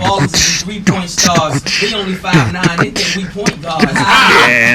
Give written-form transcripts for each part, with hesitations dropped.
Ballers is 3-point stars. They only 5'9", they think we point guards.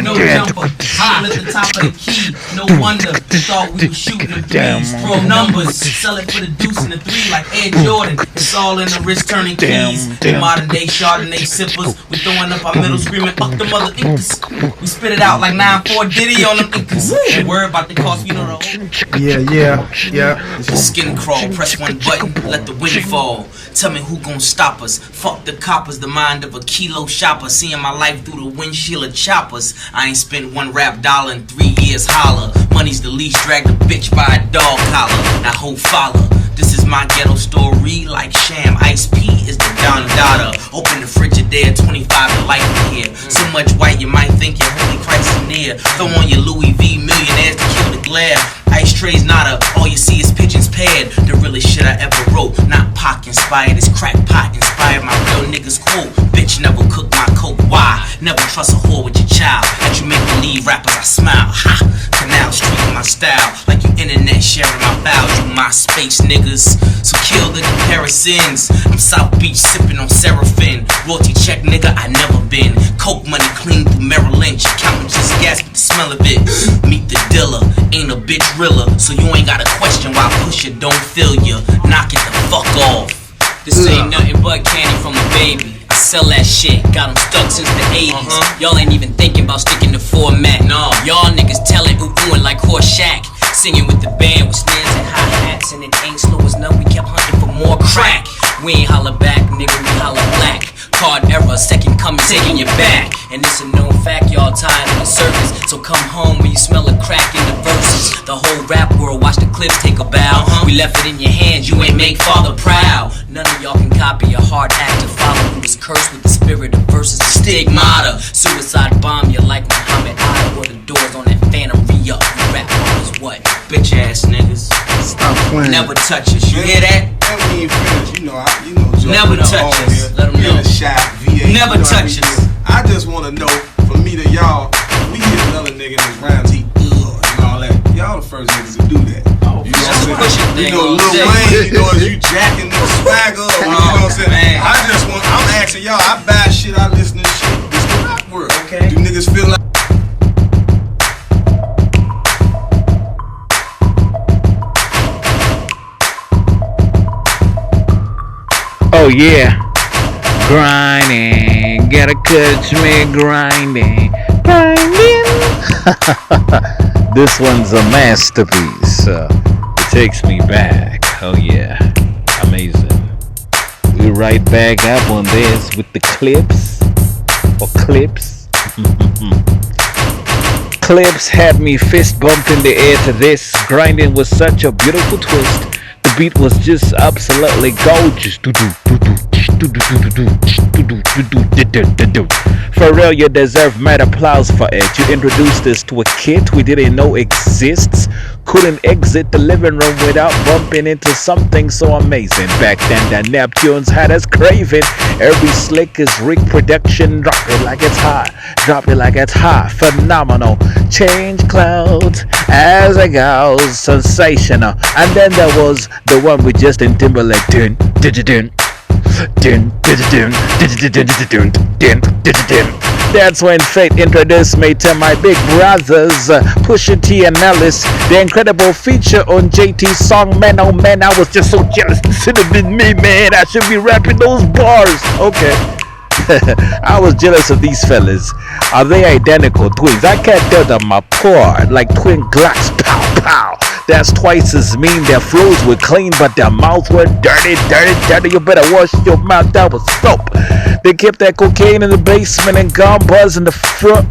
No jumper, still at the top of the key. No wonder they thought we was shooting the threes. Throw numbers, sell it for the deuce and the three like Ed Jordan. It's all in the wrist turning keys. We modern day Chardonnay sippers. We throwing up our middle screaming, fuck the mother incas. We spit it out like 9-4 Diddy on them incas. And worry about the cost, you know the whole. Yeah. Skin crawl, press one button, let the wind fall. Tell me who gon' stop us. Fuck the coppers, the mind of a kilo shopper. Seeing my life through the windshield of choppers. I ain't spent one rap dollar in 3 years, holla. Money's the least, drag the bitch by a dog collar. Now ho follow. This is my ghetto story, like Sham. Ice P is the Don Dada. Open the Frigidaire, 25 to life in here. So much white you might think your holy Christ is near. Throw on your Louis V millionaires to kill the glare. Ice trays nada, all you see is pigeons paired. The realest shit I ever wrote, not Pac inspired. It's crack pot inspired, my real niggas quote. Bitch never cook my coke, why? Never trust a whore with your child. That you make believe rappers, I smile. Ha! Canal Street my style, like you internet sharing my files. You my space niggas, so kill the comparisons. I'm South Beach sipping on Seraphim. Royalty check nigga, I never been. Coke money clean through Merrill Lynch. Counting just gas with the smell of it. Meet the dealer, ain't a bitch realer. So you ain't gotta question why Pusha don't feel ya. Knock it the fuck off. This ain't nothing but candy from a baby. I sell that shit, got them stuck since the 80s. Y'all ain't even thinking about sticking to format. No, y'all niggas telling ooh-oohing like Horse Shack. Singing with the band with snares and hi-hats. And it ain't slow as none, we kept hunting for more crack. We ain't holla back, nigga, we holla black. Card error, second coming, taking your back. And it's a known fact, y'all tired of the service. So come home when you smell a crack in the verses. The whole rap world, watch the clips take a bow. We left it in your hands, you ain't make father proud. None of y'all can copy a hard act to follow. Who was cursed with the spirit of verses, the stigmata. Suicide bomb you like Muhammad Ali. Or the doors on that Phantom re-up. You rap is what? Bitch ass niggas. Stop playing. Never touch us, you hear that? And we ain't finished, you know, Joe, Never touch us. Let them know. Shot, VA, Never touch us. I just wanna know, from me to y'all, we hit another nigga in this round, he and all that. Y'all the first niggas to do that. You know what I'm saying? You know, Lil Wayne, you know, if you jacking the swagger, you know what I'm saying? Man. I'm asking y'all, I buy shit, I listen to shit. It's the rap world. Okay. Do niggas feel like oh yeah, grinding, gotta catch me grinding. This one's a masterpiece. It takes me back. Oh yeah, amazing. We right back up on this with the clips or clips. Clips had me fist bumped in the air to this. Grinding was such a beautiful twist. The beat was just absolutely gorgeous. For real, you deserve mad applause for it. You introduced us to a kit we didn't know exists. Couldn't exit the living room without bumping into something so amazing. Back then, the Neptunes had us craving every slick is Rick production. Drop it like it's hot, drop it like it's hot. Phenomenal, change clouds as it goes, sensational. And then there was the one with Justin Timberlake. That's when fate introduced me to my big brothers, Pusha T and Ellis. The incredible feature on JT's song Man Oh Man. I was just so jealous. This should have been me, man. I should be rapping those bars. Okay. I was jealous of these fellas. Are they identical twins? I can't tell them apart. Like twin Glocks. Pow pow. That's twice as mean. Their flows were clean, but their mouths were dirty. You better wash your mouth out with soap. They kept that cocaine in the basement and gum buzz in the front.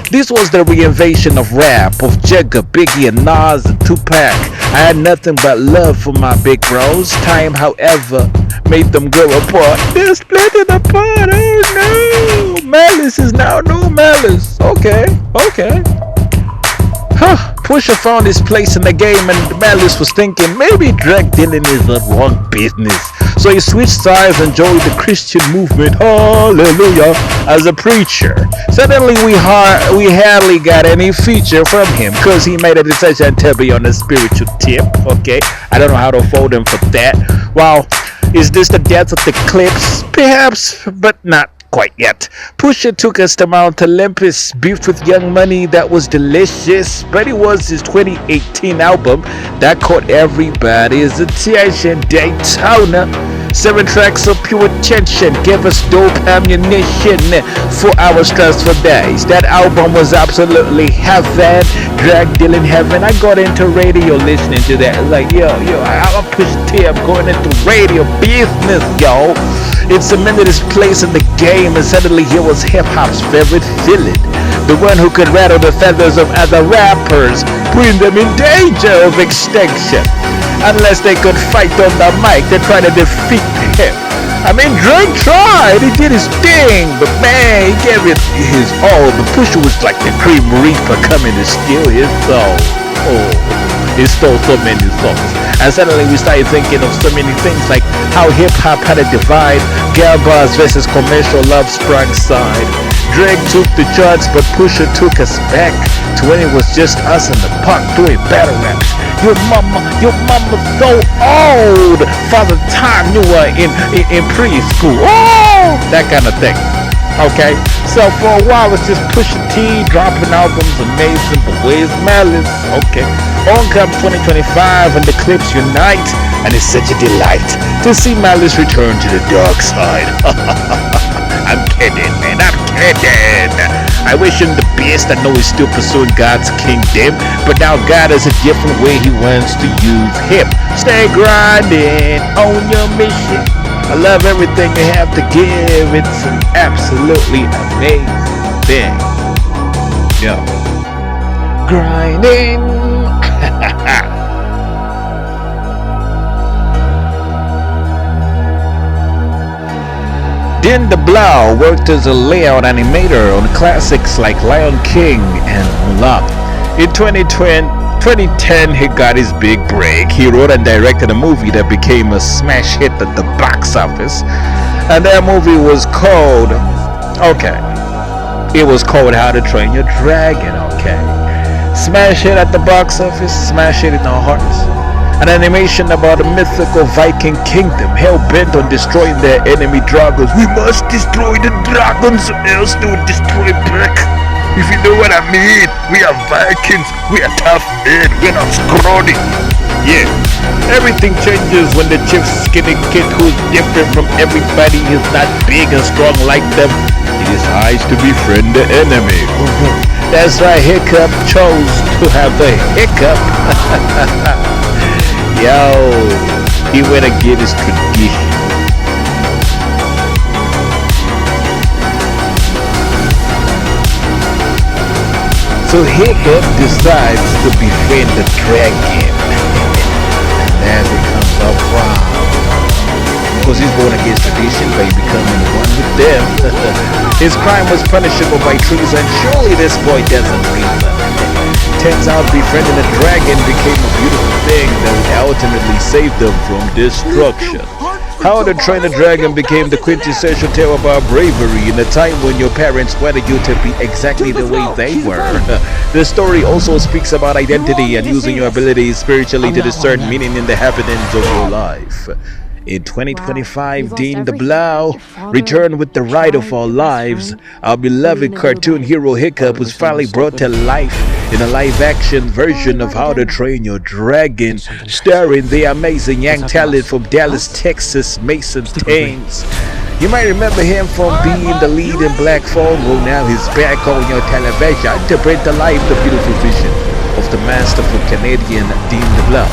This was the reinvention of rap, of Jigga, Biggie, and Nas, and Tupac. I had nothing but love for my big bros. Time, however, made them go apart. They're splitting apart. Oh no! Malice is now no Malice. Okay. Pusha found his place in the game, and Malice was thinking maybe drug dealing is the wrong business. So he switched sides and joined the Christian movement, hallelujah, as a preacher. Suddenly we hardly got any feature from him, because he made a decision to be on a spiritual tip, okay? I don't know how to fold him for that. Well, Is this the death of the Clips? Perhaps, but not quite yet. Pusha took us to Mount Olympus, beefed with Young Money that was delicious, but it was his 2018 album that caught everybody's attention. Daytona. 7 tracks of pure tension gave us dope ammunition for our stressful days. That album was absolutely heaven, drag dealing heaven. I got into radio listening to that. Like, I'm Push T, I'm going into radio business, yo. It cemented his place in the game, and suddenly he was hip-hop's favorite villain. The one who could rattle the feathers of other rappers, putting them in danger of extinction. Unless they could fight on the mic, they tried to defeat him. I mean, Drake tried, he did his thing, but man, he gave it his all. The Pusha was like the Cream Reaper coming to steal his soul. Oh, he stole so many songs. And suddenly we started thinking of so many things, like how hip-hop had a divide, girl bars versus commercial love sprung side. Drake took the charts, but Pusha took us back to when it was just us in the park doing battle raps. Your mama's so old. Father Time, you were in preschool. Oh, that kind of thing. Okay, so for a while it's just Pusha T dropping albums, amazing, but where's Malice? Okay, on comes 2025 and the Clips unite, and it's such a delight to see Malice return to the dark side. I'm kidding, man, I'm kidding. I wish him the best. I know he's still pursuing God's kingdom, but now God has a different way he wants to use him. Stay grinding on your mission. I love everything they have to give. It's an absolutely amazing thing. Yo. Grinding. Dan DeBlau worked as a layout animator on classics like Lion King and Mulan. In 2010, he got his big break. He wrote and directed a movie that became a smash hit at the box office. And that movie was called, it was called How to Train Your Dragon, Smash hit at the box office, smash hit in our hearts. An animation about a mythical Viking kingdom hell-bent on destroying their enemy dragons. We must destroy the dragons or else they will destroy back. If you know what I mean, we are Vikings, we are tough men, we're not scrawny. Yeah, everything changes when the chief skinny kid who's different from everybody is not big and strong like them. He decides to befriend the enemy. That's why Hiccup chose to have the hiccup. Yo, he went to get his tradition. So Hiccup decides to befriend the dragon. And that becomes a problem. Because he's going against tradition by becoming one with them. His crime was punishable by treason. Surely this boy doesn't reason. Turns out befriending a dragon became a beautiful thing that would ultimately save them from destruction. How to Train a Dragon became the quintessential tale about bravery in a time when your parents wanted you to be exactly the way they were. The story also speaks about identity and using your abilities spiritually to discern meaning in the happenings of your life. In 2025, Dan DeBlau returned with The Ride of Our Lives. Our beloved cartoon hero Hiccup was finally brought to life in a live-action version of How to Train Your Dragon, starring the amazing young talent from Dallas, Texas, Mason Thames. You might remember him from being the lead in Black Phone. Well, now he's back on your television to bring to life the beautiful vision of the masterful Canadian Dan DeBlau.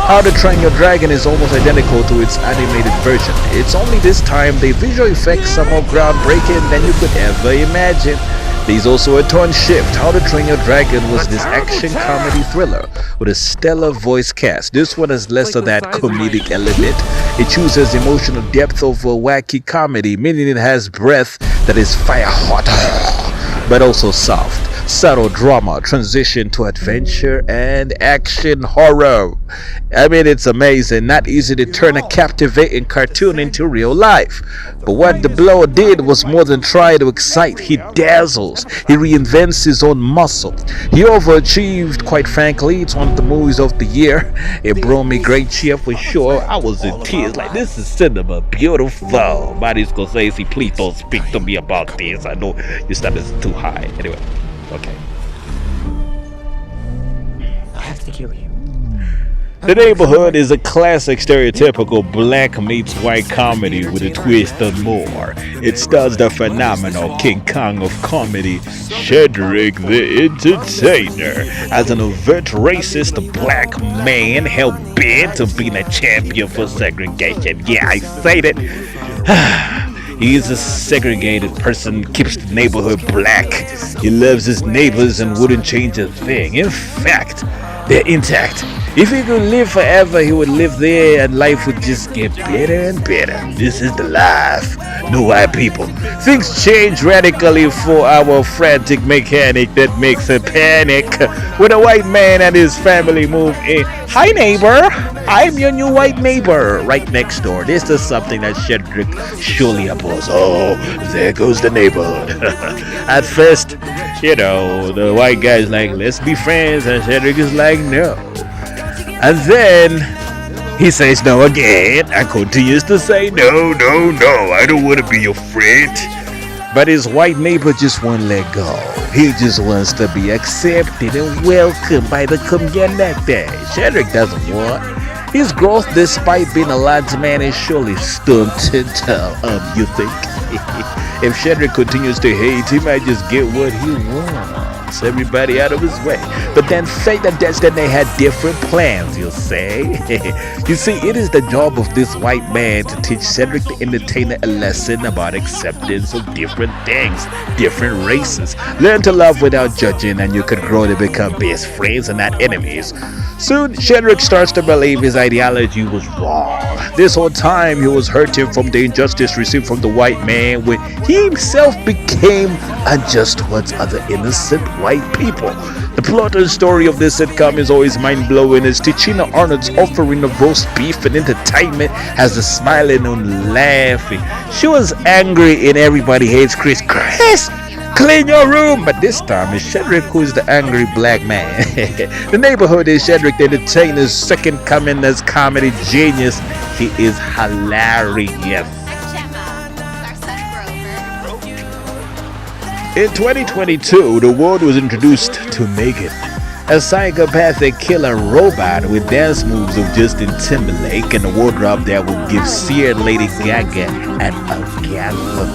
How to Train Your Dragon is almost identical to its animated version. It's only this time the visual effects are more groundbreaking than you could ever imagine. There's also a tone shift. How to Train Your Dragon was this action comedy thriller with a stellar voice cast. This one has less of that comedic element. It chooses emotional depth over wacky comedy, meaning it has breath that is fire hot, but also soft. subtle drama transition to adventure and action horror. I mean, it's amazing. Not easy to turn a captivating cartoon into real life. But what the blow did was more than try to excite. He dazzles. He reinvents his own muscle. He overachieved, quite frankly. It's one of the movies of the year. It brought me great cheer for sure. I was in tears. Like, this is cinema. Beautiful. Marty Scorsese, please don't speak to me about this. I know your standards too high. Anyway, okay. I have to kill you. The Neighborhood is a classic stereotypical black meets white comedy with a twist and more. It stars the phenomenal King Kong of comedy, Cedric the Entertainer, as an overt racist black man hell-bent on being a champion for segregation. Yeah, I said it. He's a segregated person, keeps the neighborhood black. He loves his neighbors and wouldn't change a thing. In fact, they're intact. If he could live forever, he would live there and life would just get better and better. This is the life. No white people. Things change radically for our frantic mechanic that makes him panic. When a white man and his family move in. Hi neighbor, I'm your new white neighbor right next door. This is something that Cedric surely opposes. Oh, there goes the neighborhood. At first, you know, the white guy's like, let's be friends, and Cedric is like, no. And then he says no again and continues to say no, I don't want to be your friend. But his white neighbor just won't let go. He just wants to be accepted and welcomed by the community. Cedric doesn't want. His growth, despite being a large man, is surely stunted. You think? If Cedric continues to hate, he might just get what he wants. Everybody out of his way. But then fate and destiny had different plans, you'll say. You see, it is the job of this white man to teach Cedric the Entertainer a lesson about acceptance of different things, different races. Learn to love without judging, and you could grow to become best friends and not enemies. Soon, Cedric starts to believe his ideology was wrong. This whole time, he was hurting from the injustice received from the white man when he himself became unjust towards other innocent white people. The plot and story of this sitcom is always mind-blowing, as Tichina Arnold's offering of roast beef and entertainment has the smiling and laughing. She was angry in Everybody Hates Chris. Chris, clean your room! But this time it's Cedric who's the angry black man. The Neighborhood is Cedric the Entertainer's second coming as comedy genius. He is hilarious. In 2022, the world was introduced to Megan, a psychopathic killer robot with dance moves of Justin Timberlake and a wardrobe that would give Sia and Lady Gaga an orgasm.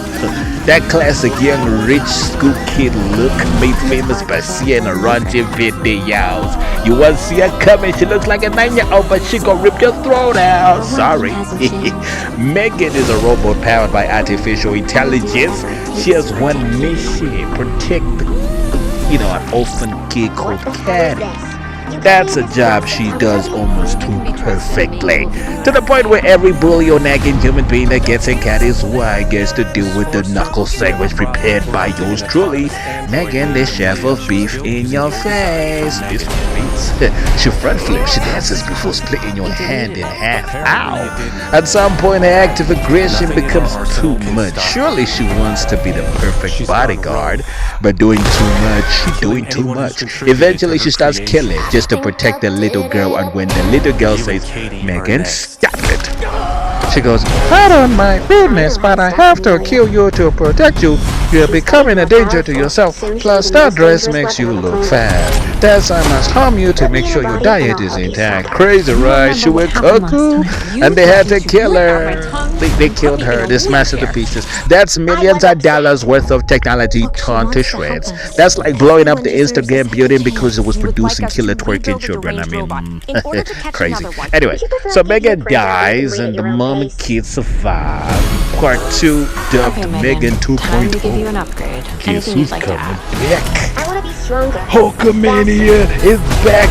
That classic young rich school kid look made famous by Sia in a raunchy videos. You want Sia coming? She looks like a 9-year-old, but she gon' rip your throat out. Sorry. Megan is a robot powered by artificial intelligence. She has one mission: protect an orphan kid called Carrey. That's a job she does almost too perfectly, to the point where every bully or nagging human being that gets in Carrey's way gets to deal with the knuckle sandwich prepared by yours truly, Megan, the chef of beef in your face. This means she front flips, she dances before splitting your hand in half. Ow! At some point, her active aggression becomes too much. Surely she wants to be the perfect bodyguard, but doing too much. Eventually, she starts killing just to protect the little girl, and when the little girl says, Megan, stop it, she goes, pardon my rudeness, but I have to kill you to protect you. You're becoming a danger to yourself. Plus, that dress makes you look fat. Thus, I must harm you to make sure your diet is intact. Crazy, right? She went cuckoo, and they had to kill her. They killed her. They smashed her to pieces. That's millions of dollars worth of technology torn to shreds. That's like blowing up the Instagram building because it was producing killer twerking children. I mean, crazy. Anyway, so Megan dies, and the mom and kids survive. Part 2, dubbed Megan 2.0. Guess who's coming back? Hulkamania is back.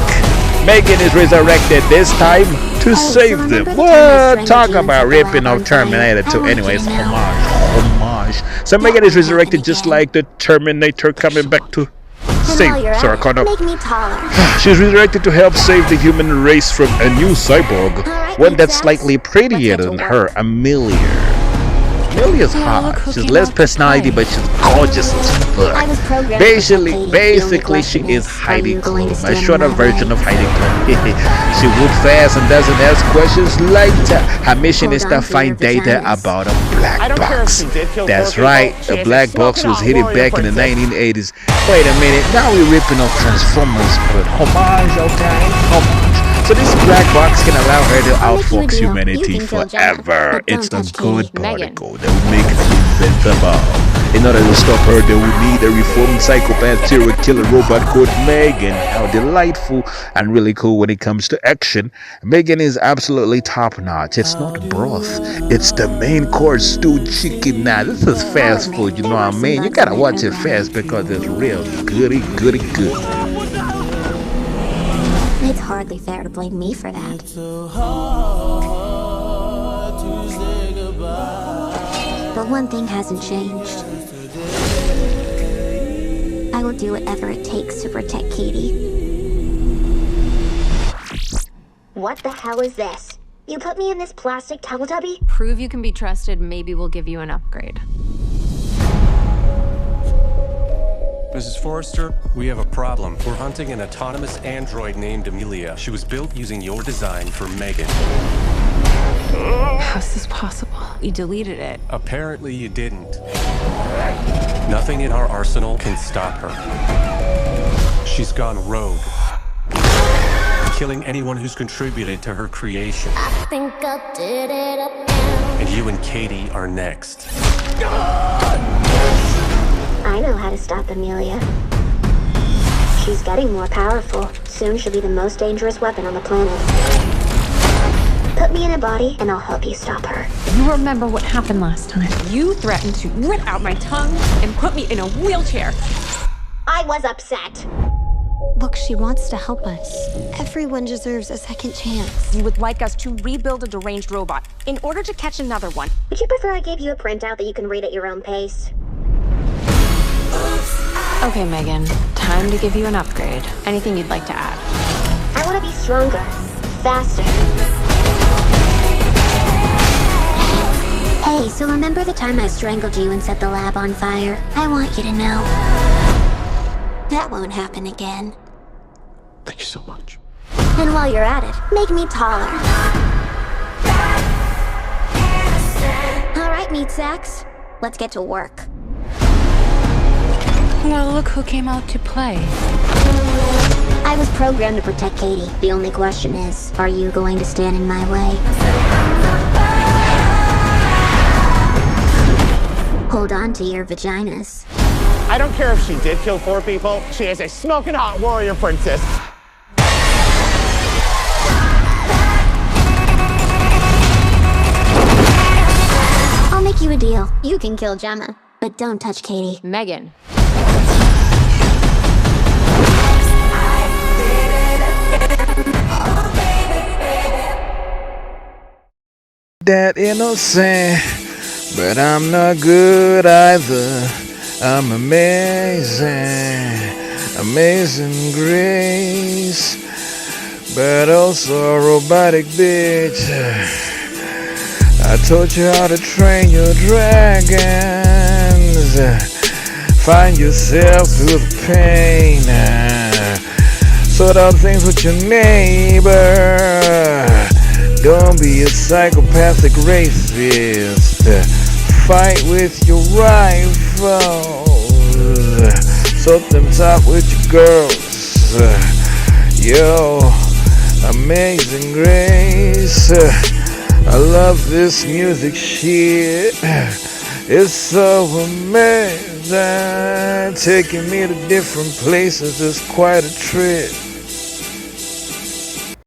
Megan is resurrected, this time to save them. What? Talk about ripping off Terminator 2. Anyways, homage. So Megan is resurrected just like the Terminator coming back to Save Sarah Connor. Make me taller. She's resurrected to help save the human race from a new cyborg, one that's slightly prettier than her, Amelia. Amelia's hot. She's less personality, but she's gorgeous as fuck. Basically, she is Heidi Klum, a shorter version of Heidi Klum. She moves fast and doesn't ask questions like that. Her mission is to find data about a black box. That's right, a black box was hidden back in the 1980s. Wait a minute, now we're ripping off Transformers, but homage, okay? Homage. So this black box can allow her to outfox humanity forever. It's a good particle that will make it invincible. In order to stop her, they would need a reformed psychopath serial killer robot called Megan. How delightful and really cool when it comes to action. Megan is absolutely top notch. It's not broth, it's the main course stewed chicken. Now this is fast food, you know what I mean? You gotta watch it fast because it's real goody. It's hardly fair to blame me for that. But one thing hasn't changed. I will do whatever it takes to protect Katie. What the hell is this? You put me in this plastic Teletubby? Prove you can be trusted, maybe we'll give you an upgrade. Mrs. Forrester, we have a problem. We're hunting an autonomous android named Amelia. She was built using your design for Megan. How's this possible? You deleted it. Apparently you didn't. Nothing in our arsenal can stop her. She's gone rogue, killing anyone who's contributed to her creation. I think I did it again. And you and Katie are next. I know how to stop Amelia. She's getting more powerful. Soon she'll be the most dangerous weapon on the planet. Put me in a body and I'll help you stop her. You remember what happened last time. You threatened to rip out my tongue and put me in a wheelchair. I was upset. Look, she wants to help us. Everyone deserves a second chance. You would like us to rebuild a deranged robot in order to catch another one. Would you prefer I gave you a printout that you can read at your own pace? Okay, Megan. Time to give you an upgrade. Anything you'd like to add? I want to be stronger, faster. Hey, so remember the time I strangled you and set the lab on fire? I want you to know that won't happen again. Thank you so much. And while you're at it, make me taller. All right, meat sacks. Let's get to work. Well, look who came out to play. I was programmed to protect Katie. The only question is, are you going to stand in my way? Hold on to your vaginas. I don't care if she did kill 4 people. She is a smoking hot warrior princess. I'll make you a deal. You can kill Gemma, but don't touch Katie. Megan. That innocent, but I'm not good either. I'm amazing, amazing grace, but also a robotic bitch. I taught you how to train your dragons. Find yourself through the pain. Sort out things with your neighbor. Don't be a psychopathic racist. Fight with your rivals. Sort them top with your girls. Yo, amazing grace. I love this music shit. It's so amazing. Taking me to different places is quite a trip.